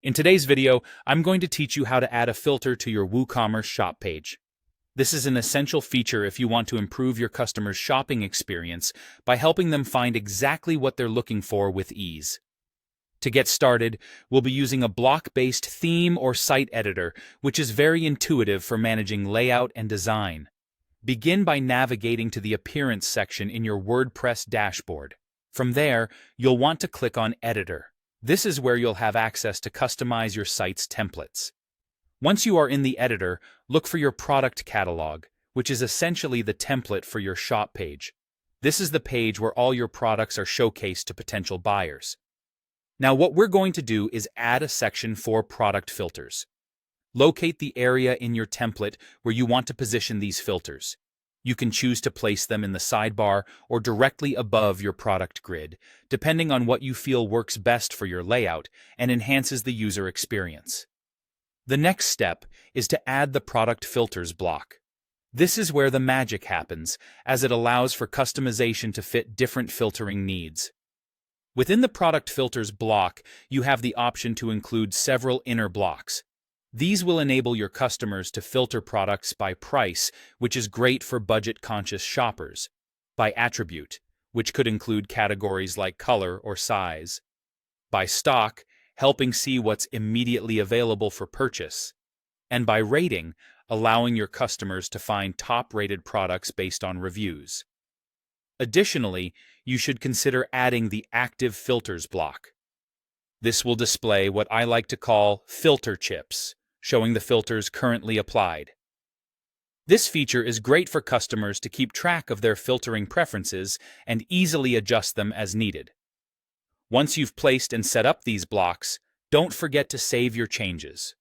In today's video, I'm going to teach you how to add a filter to your WooCommerce shop page. This is an essential feature if you want to improve your customers' shopping experience by helping them find exactly what they're looking for with ease. To get started, we'll be using a block-based theme or site editor, which is very intuitive for managing layout and design. Begin by navigating to the Appearance section in your WordPress dashboard. From there, you'll want to click on Editor. This is where you'll have access to customize your site's templates. Once you are in the editor, look for your product catalog, which is essentially the template for your shop page. This is the page where all your products are showcased to potential buyers. Now, what we're going to do is add a section for product filters. Locate the area in your template where you want to position these filters. You can choose to place them in the sidebar or directly above your product grid, depending on what you feel works best for your layout and enhances the user experience. The next step is to add the product filters block. This is where the magic happens, as it allows for customization to fit different filtering needs. Within the product filters block, you have the option to include several inner blocks. These will enable your customers to filter products by price, which is great for budget-conscious shoppers, by attribute, which could include categories like color or size, by stock, helping see what's immediately available for purchase, and by rating, allowing your customers to find top-rated products based on reviews. Additionally, you should consider adding the Active Filters block. This will display what I like to call filter chips, showing the filters currently applied. This feature is great for customers to keep track of their filtering preferences and easily adjust them as needed. Once you've placed and set up these blocks, don't forget to save your changes.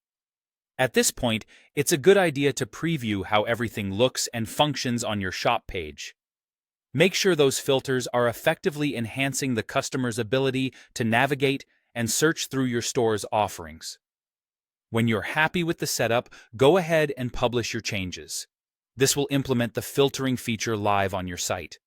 At this point, it's a good idea to preview how everything looks and functions on your shop page. Make sure those filters are effectively enhancing the customer's ability to navigate and search through your store's offerings. When you're happy with the setup, go ahead and publish your changes. This will implement the filtering feature live on your site.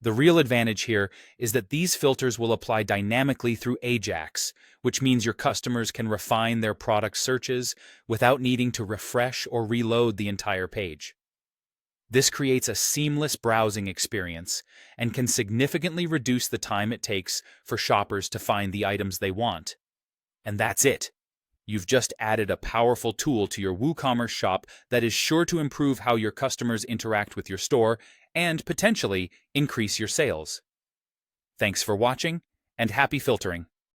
The real advantage here is that these filters will apply dynamically through Ajax, which means your customers can refine their product searches without needing to refresh or reload the entire page. This creates a seamless browsing experience and can significantly reduce the time it takes for shoppers to find the items they want. And that's it. You've just added a powerful tool to your WooCommerce shop that is sure to improve how your customers interact with your store and potentially increase your sales. Thanks for watching, and happy filtering!